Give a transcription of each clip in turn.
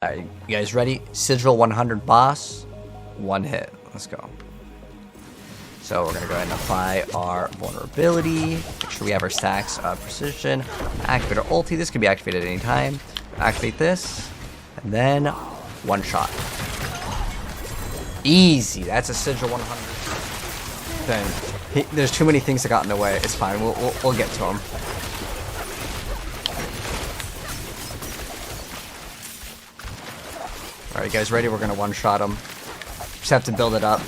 Alright, you guys ready? Sigil 100 boss, one hit. Let's go. So we're gonna go ahead and apply our vulnerability. Make sure we have our stacks of precision. Activate our ulti. This can be activated at any time. Activate this, and then one shot. Easy. That's a Sigil 100. Then there's too many things that got in the way. It's fine. We'll get to them. Alright, guys, ready? We're gonna one-shot them. Just have to build it up.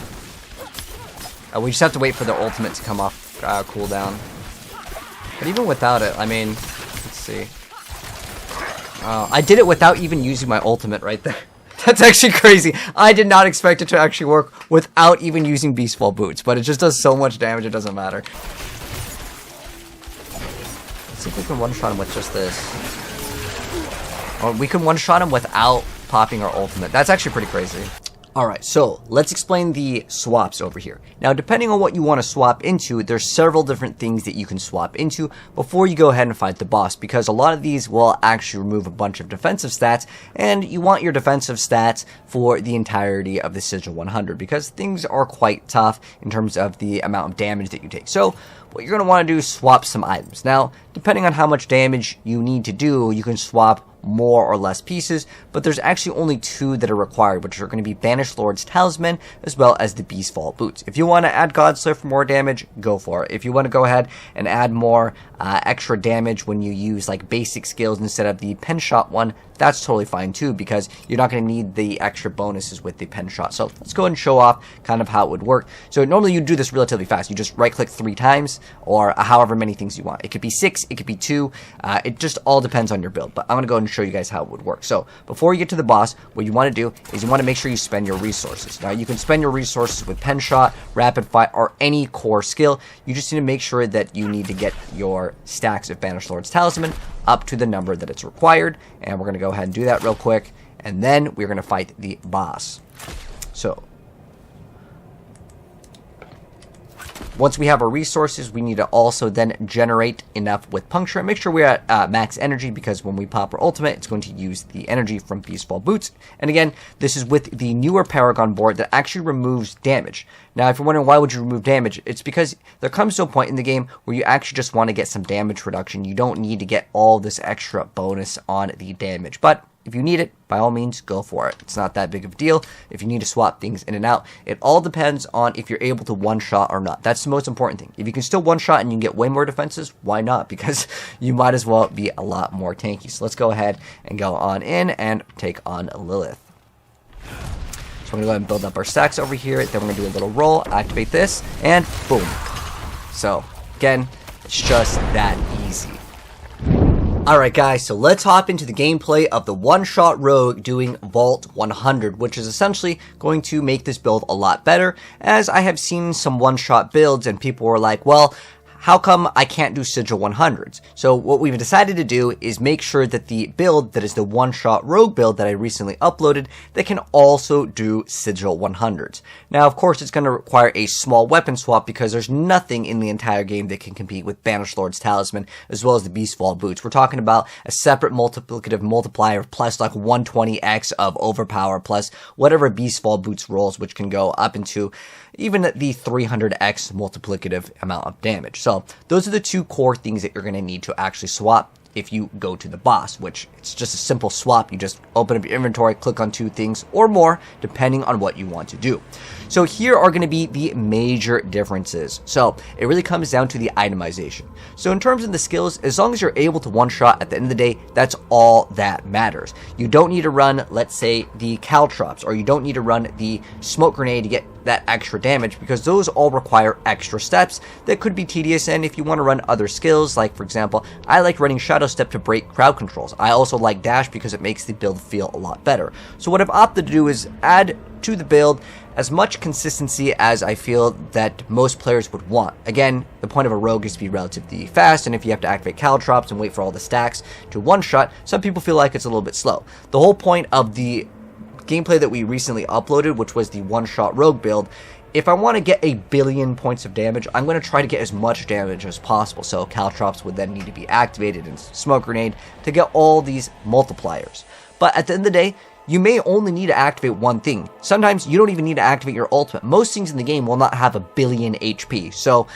We just have to wait for the ultimate to come off cooldown. But even without it, I mean, let's see. I did it without even using my ultimate right there. That's actually crazy. I did not expect it to actually work without even using Beastfall Boots, but it just does so much damage, it doesn't matter. Let's see if we can one-shot him with just this. Or we can one-shot him without popping our ultimate. That's actually pretty crazy. Alright, so let's explain the swaps over here. Now, depending on what you want to swap into, there's several different things that you can swap into before you go ahead and fight the boss, because a lot of these will actually remove a bunch of defensive stats, and you want your defensive stats for the entirety of the Sigil 100, because things are quite tough in terms of the amount of damage that you take. So, what you're going to want to do is swap some items. Now, depending on how much damage you need to do, you can swap more or less pieces, but there's actually only two that are required, which are going to be Banished Lord's Talisman as well as the Beastfall Boots. If you want to add Godslayer for more damage, go for it. If you want to go ahead and add more extra damage when you use like basic skills instead of the pen shot one, that's totally fine too, because you're not going to need the extra bonuses with the pen shot. So let's go ahead and show off kind of how it would work. So normally you do this relatively fast. You just right click 3 times or however many things you want. It could be 6, it could be 2. It just all depends on your build, but I'm going to go ahead and show you guys how it would work. So before you get to the boss, what you want to do is you want to make sure you spend your resources. Now you can spend your resources with pen shot, rapid fire, or any core skill. You just need to make sure that you need to get your stacks of Banished Lord's Talisman up to the number that it's required, and we're going to go ahead and do that real quick, and then we're going to fight the boss. So once we have our resources, we need to also then generate enough with puncture and make sure we're at max energy, because when we pop our ultimate, it's going to use the energy from Beastfall Boots. And again, this is with the newer Paragon Board that actually removes damage. Now, if you're wondering why would you remove damage, it's because there comes to a point in the game where you actually just want to get some damage reduction. You don't need to get all this extra bonus on the damage, but if you need it, by all means, go for it. It's not that big of a deal if you need to swap things in and out. It all depends on if you're able to one-shot or not. That's the most important thing. If you can still one-shot and you can get way more defenses, why not? Because you might as well be a lot more tanky. So let's go ahead and go on in and take on Lilith. So I'm going to go ahead and build up our stacks over here. Then we're going to do a little roll, activate this, and boom. So, again, it's just that easy. Alright guys, so let's hop into the gameplay of the one-shot rogue doing Vault 100, which is essentially going to make this build a lot better, as I have seen some one-shot builds and people were like, well, how come I can't do Sigil 100s? So what we've decided to do is make sure that the build that is the one-shot rogue build that I recently uploaded, that can also do Sigil 100s. Now, of course, it's going to require a small weapon swap because there's nothing in the entire game that can compete with Banished Lord's Talisman as well as the Beastfall Boots. We're talking about a separate multiplicative multiplier plus like 120x of overpower plus whatever Beastfall Boots rolls, which can go up into even the 300x multiplicative amount of damage. So those are the two core things that you're going to need to actually swap if you go to the boss, which it's just a simple swap. You just open up your inventory, click on 2 things or more, depending on what you want to do. So here are going to be the major differences. So it really comes down to the itemization. So in terms of the skills, as long as you're able to one-shot at the end of the day, that's all that matters. You don't need to run, let's say, the caltrops, or you don't need to run the smoke grenade to get that extra damage, because those all require extra steps that could be tedious. And if you want to run other skills, like for example, I like running Shadow Step to break crowd controls. I also like Dash because it makes the build feel a lot better. So what I've opted to do is add to the build as much consistency as I feel that most players would want. Again, the point of a rogue is to be relatively fast, and if you have to activate caltrops and wait for all the stacks to one-shot, some people feel like it's a little bit slow. The whole point of the gameplay that we recently uploaded, which was the one-shot rogue build, if I want to get 1 billion points of damage, I'm going to try to get as much damage as possible. So caltrops would then need to be activated and smoke grenade to get all these multipliers. But at the end of the day, you may only need to activate one thing. Sometimes you don't even need to activate your ultimate. Most things in the game will not have a billion HP. So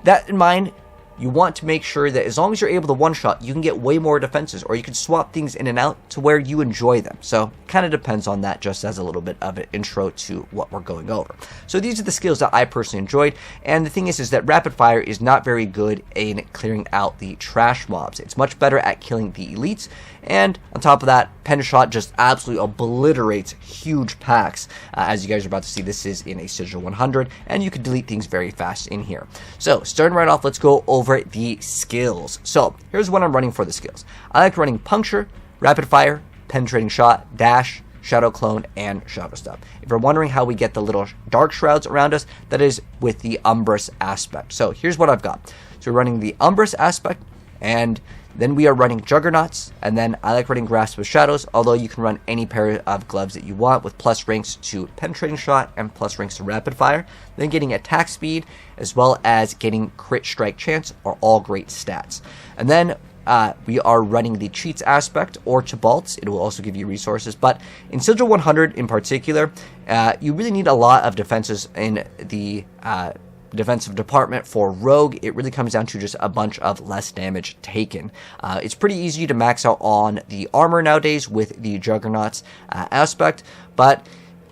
that in mind, you want to make sure that as long as you're able to one-shot, you can get way more defenses, or you can swap things in and out to where you enjoy them. So kind of depends on that, just as a little bit of an intro to what we're going over. So these are the skills that I personally enjoyed, and the thing is that rapid fire is not very good in clearing out the trash mobs. It's much better at killing the elites, and on top of that, pen shot just absolutely obliterates huge packs. As you guys are about to see, this is in a Sigil 100, and you can delete things very fast in here. So starting right off, let's go over the skills. So here's what I'm running for the skills. I like running Puncture, Rapid Fire, Penetrating Shot, Dash, Shadow Clone, and Shadow Step. If you're wondering how we get the little dark shrouds around us, that is with the Umbrous aspect. So here's what I've got. So we're running the Umbrous aspect, and then we are running Juggernauts, and then I like running Grasp of Shadows, although you can run any pair of gloves that you want with plus ranks to Penetrating Shot and plus ranks to Rapid Fire. Then getting attack speed as well as getting crit strike chance are all great stats. And then we are running the Cheats aspect or Chabalts. It will also give you resources, but in Sigil 100 in particular, you really need a lot of defenses in the defensive department. For Rogue, it really comes down to just a bunch of less damage taken. It's pretty easy to max out on the armor nowadays with the Juggernauts aspect, but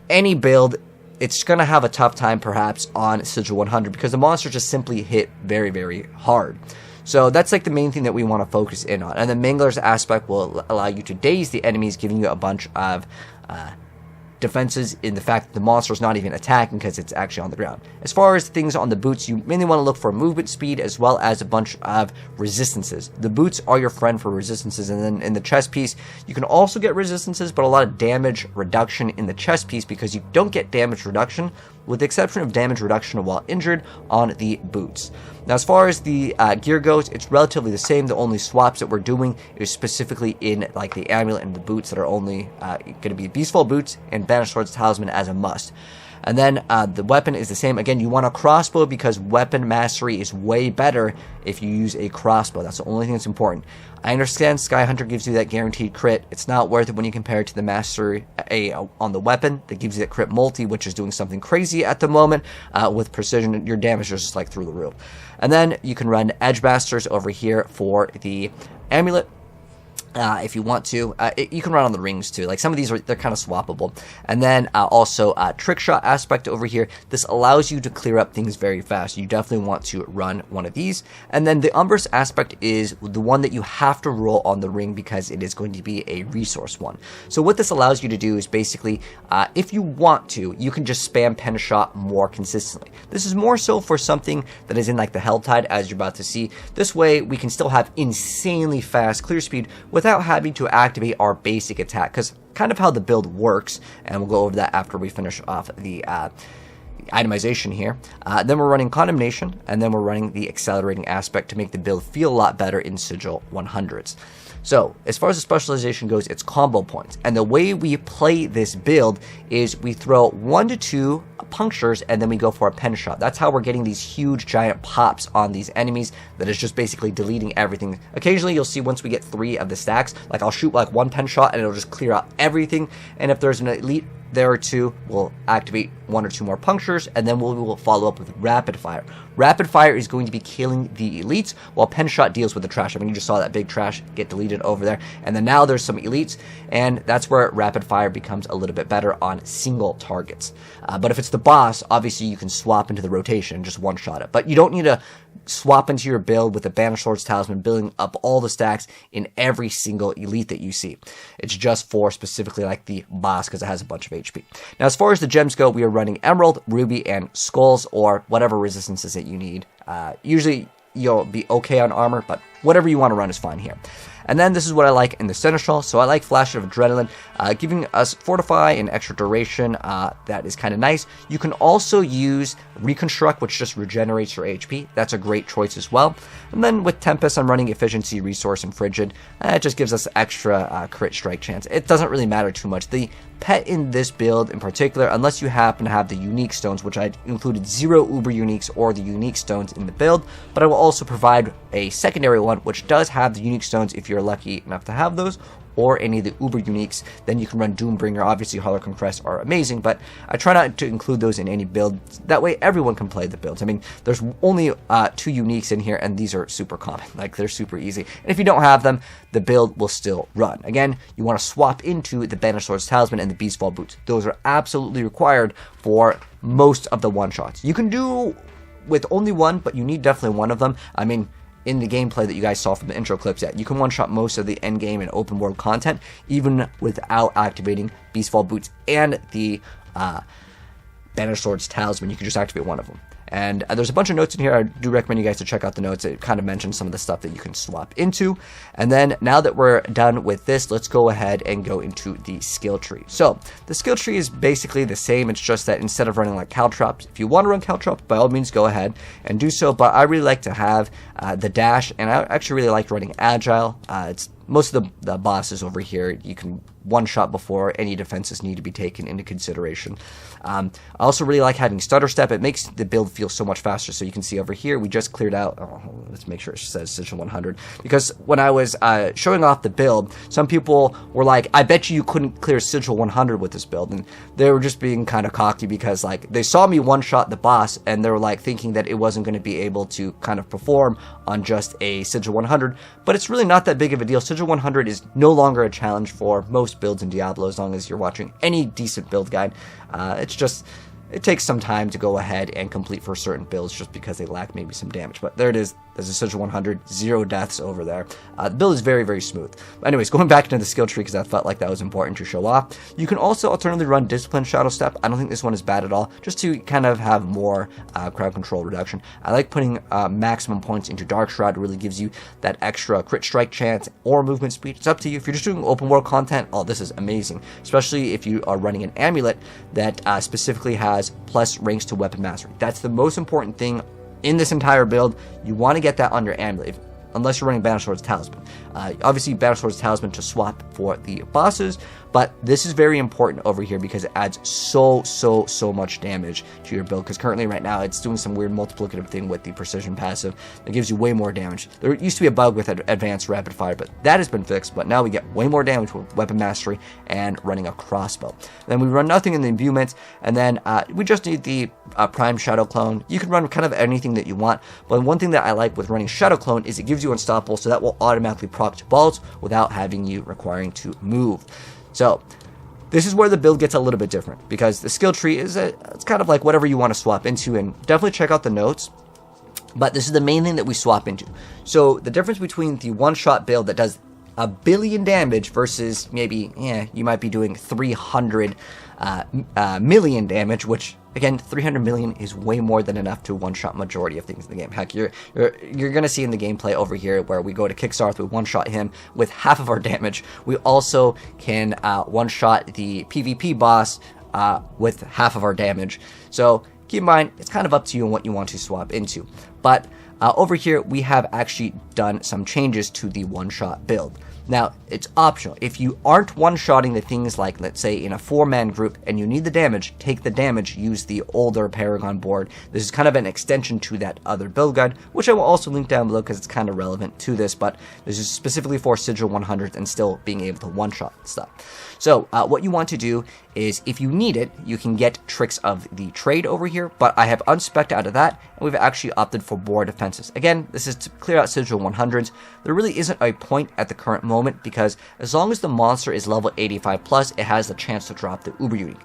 any build, it's going to have a tough time perhaps on Sigil 100 because the monsters just simply hit very, very hard. So that's like the main thing that we want to focus in on. And the Mangler's aspect will allow you to daze the enemies, giving you a bunch of defenses in the fact that the monster is not even attacking because it's actually on the ground. As far as things on the boots, you mainly want to look for movement speed as well as a bunch of resistances. The boots are your friend for resistances, and then in the chest piece, you can also get resistances, but a lot of damage reduction in the chest piece because you don't get damage reduction, with the exception of damage reduction while injured on the boots. Now, as far as the gear goes, it's relatively the same. The only swaps that we're doing is specifically in like the amulet and the boots that are only going to be Beastfall boots and Banished Sword's Talisman as a must. And then the weapon is the same. Again, you want a crossbow because weapon mastery is way better if you use a crossbow. That's the only thing that's important. I understand Sky Hunter gives you that guaranteed crit. It's not worth it when you compare it to the mastery on the weapon that gives you that crit multi, which is doing something crazy at the moment with precision. Your damage is just like through the roof. And then you can run Edge Masters over here for the amulet. If you want to, you can run on the rings too. Like some of these they're kind of swappable. And then also Trick Shot aspect over here. This allows you to clear up things very fast. You definitely want to run one of these. And then the Umbrous aspect is the one that you have to roll on the ring because it is going to be a resource one. So what this allows you to do is basically, if you want to, you can just spam Pen Shot more consistently. This is more so for something that is in like the Helltide, as you're about to see. This way we can still have insanely fast clear speed without having to activate our basic attack, because kind of how the build works, and we'll go over that after we finish off the itemization here. Then we're running Condemnation, and then we're running the accelerating aspect to make the build feel a lot better in Sigil 100s. So, as far as the specialization goes, it's combo points. And the way we play this build is we throw 1 to 2 punctures, and then we go for a pen shot. That's how we're getting these huge giant pops on these enemies that is just basically deleting everything. Occasionally, you'll see once we get 3 of the stacks, like I'll shoot like 1 pen shot, and it'll just clear out everything. And if there's an elite there or 2, we'll activate 1 or 2 more punctures, and then we will follow up with Rapid Fire. Rapid Fire is going to be killing the elites, while Pen Shot deals with the trash. I mean, you just saw that big trash get deleted over there, and then now there's some elites, and that's where Rapid Fire becomes a little bit better on single targets. But if it's the boss, obviously you can swap into the rotation and just one-shot it. But you don't need to swap into your build with the Banished Sword's Talisman, building up all the stacks in every single elite that you see. It's just for specifically like the boss because it has a bunch of HP. Now, as far as the gems go, we are running Emerald, Ruby, and Skulls, or whatever resistances that you need. Usually you'll be okay on armor, but whatever you want to run is fine here. And then this is what I like in the Seneschal. So I like Flash of Adrenaline, giving us Fortify and extra duration. That is kind of nice. You can also use Reconstruct, which just regenerates your HP. That's a great choice as well. And then with Tempest, I'm running Efficiency, Resource, and Frigid. It just gives us extra crit strike chance. It doesn't really matter too much. The pet in this build in particular, unless you happen to have the unique stones, which I included 0 uber uniques or the unique stones in the build, but I will also provide a secondary one one, which does have the unique stones if you're lucky enough to have those, or any of the uber uniques. Then you can run Doombringer. Obviously Harlequin Crest are amazing, but I try not to include those in any build. That way everyone can play the builds. I mean, there's only 2 uniques in here, and these are super common. Like, they're super easy. And if you don't have them, the build will still run. Again, you want to swap into the Banished Swords Talisman and the Beastfall Boots. Those are absolutely required for most of the one-shots. You can do with only one, but you need definitely one of them. I mean, in the gameplay that you guys saw from the intro clips, you can one-shot most of the end game and open world content, even without activating Beastfall Boots and the Banished Swords Talisman. You can just activate one of them. And there's a bunch of notes in here. I do recommend you guys to check out the notes. It kind of mentions some of the stuff that you can swap into. And then now that we're done with this, let's go ahead and go into the skill tree. So the skill tree is basically the same. It's just that instead of running like Caltrops, if you want to run Caltrops, by all means go ahead and do so. But I really like to have the dash, and I actually really like running Agile. It's most of the bosses over here you can one-shot before any defenses need to be taken into consideration. I also really like having Stutter Step. It makes the build feel so much faster. So you can see over here, we just cleared out, let's make sure it says Sigil 100, because when I was showing off the build, some people were like, I bet you couldn't clear Sigil 100 with this build, and they were just being kind of cocky because like they saw me one-shot the boss, and they were like thinking that it wasn't going to be able to kind of perform on just a Sigil 100, but it's really not that big of a deal. Sigil 100 is no longer a challenge for most builds in Diablo, as long as you're watching any decent build guide. It's just, it takes some time to go ahead and complete for certain builds just because they lack maybe some damage. But there it is. There's a Sigil 100, 0 deaths over there. The build is very, very smooth. But anyways, going back into the skill tree because I felt like that was important to show off. You can also alternatively run Discipline Shadow Step. I don't think this one is bad at all, just to kind of have more crowd control reduction. I like putting maximum points into Dark Shroud. It really gives you that extra crit strike chance or movement speed. It's up to you. If you're just doing open world content, oh, this is amazing. Especially if you are running an amulet that specifically has plus ranks to weapon mastery. That's the most important thing in this entire build. You want to get that on your amulet, unless you're running Banished Swords Talisman. Obviously, Banished Swords Talisman to swap for the bosses, but this is very important over here because it adds so much damage to your build, because currently right now it's doing some weird multiplicative thing with the precision passive that gives you way more damage. There used to be a bug with advanced rapid fire, but that has been fixed, but now we get way more damage with weapon mastery and running a crossbow. Then we run nothing in the imbuements, and then we just need the Prime Shadow Clone. You can run kind of anything that you want, but one thing that I like with running Shadow Clone is it gives you Unstoppable, so that will automatically proc to balls without having you requiring to move. So this is where the build gets a little bit different, because the skill tree is it's kind of like whatever you want to swap into, and definitely check out the notes. But this is the main thing that we swap into. So the difference between the one-shot build that does 1 billion damage versus maybe, you might be doing 300 million damage, which again, 300 million is way more than enough to one-shot majority of things in the game. Heck, you're gonna see in the gameplay over here where we go to Kickstarth, we one-shot him with half of our damage. We also can one-shot the PvP boss with half of our damage. So keep in mind, it's kind of up to you on what you want to swap into. But over here, we have actually done some changes to the one-shot build. Now, it's optional. If you aren't one-shotting the things like, let's say, in a 4-man group and you need the damage, take the damage, use the older Paragon board. This is kind of an extension to that other build guide, which I will also link down below because it's kind of relevant to this, but this is specifically for Sigil 100 and still being able to one-shot stuff. So, what you want to do is, if you need it, you can get Tricks of the Trade over here, but I have unspec'd out of that, and we've actually opted for Board Defenses. Again, this is to clear out Sigil 100s. There really isn't a point at the current moment, because as long as the monster is level 85 plus, it has the chance to drop the Uber Unique.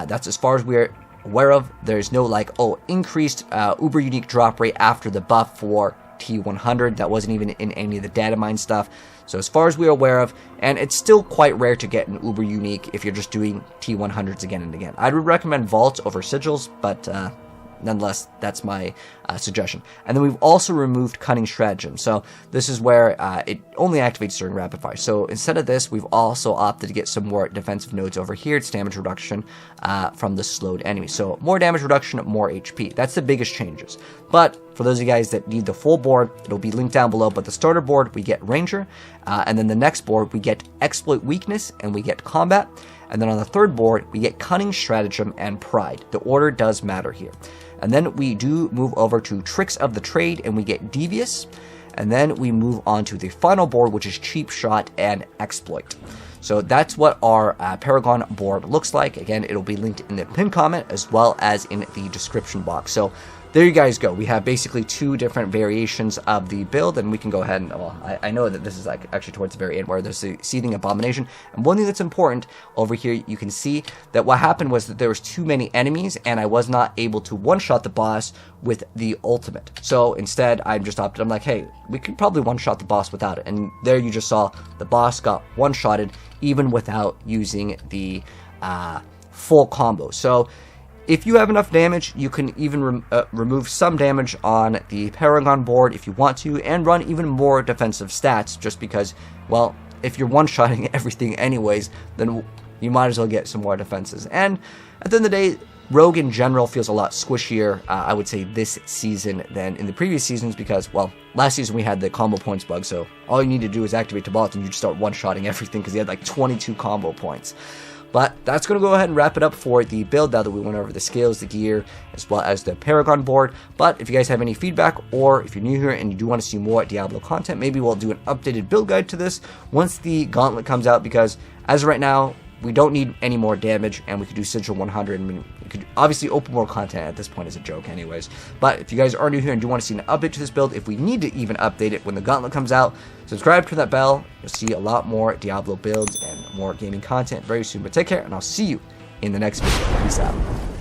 That's as far as we're aware of. There's no like, increased Uber Unique drop rate after the buff for T100. That wasn't even in any of the data mine stuff. So as far as we're aware of, and it's still quite rare to get an Uber Unique if you're just doing T100s again and again. I would recommend Vaults over Sigils, but nonetheless, that's my suggestion. And then we've also removed Cunning Stratagem. So this is where it only activates during rapid fire. So instead of this, we've also opted to get some more defensive nodes over here. It's damage reduction from the slowed enemy. So more damage reduction, more HP. That's the biggest changes. But for those of you guys that need the full board, it'll be linked down below. But the starter board, we get Ranger. And then the next board, we get Exploit Weakness and we get Combat. And then on the third board, we get Cunning Stratagem and Pride. The order does matter here. And then we do move over to Tricks of the Trade, and we get Devious. And then we move on to the final board, which is Cheap Shot and Exploit. So that's what our Paragon board looks like. Again, it'll be linked in the pinned comment as well as in the description box. So there you guys go. We have basically 2 different variations of the build, and we can go ahead and, well, I know that this is like actually towards the very end where there's the Seething Abomination. And one thing that's important over here, you can see that what happened was that there was too many enemies, and I was not able to one-shot the boss with the ultimate. So instead, I just opted, I'm like, hey, we could probably one-shot the boss without it. And there you just saw the boss got one-shotted even without using the full combo. So if you have enough damage, you can even remove some damage on the Paragon board if you want to, and run even more defensive stats, just because, well, if you're one-shotting everything anyways, then you might as well get some more defenses. And at the end of the day, Rogue in general feels a lot squishier, I would say, this season than in the previous seasons, because, well, last season we had the combo points bug, so all you need to do is activate Tabalt and you just start one-shotting everything, because he had like 22 combo points. But that's going to go ahead and wrap it up for the build now that we went over the scales, the gear, as well as the Paragon board. But if you guys have any feedback, or if you're new here and you do want to see more Diablo content, maybe we'll do an updated build guide to this once the Gauntlet comes out, because as of right now, we don't need any more damage, and we could do Sigil 100. I mean, we could obviously open more content at this point as a joke anyways. But if you guys are new here and do want to see an update to this build, if we need to even update it when the Gauntlet comes out, subscribe to that bell. You'll see a lot more Diablo builds and more gaming content very soon. But take care, and I'll see you in the next video. Peace out.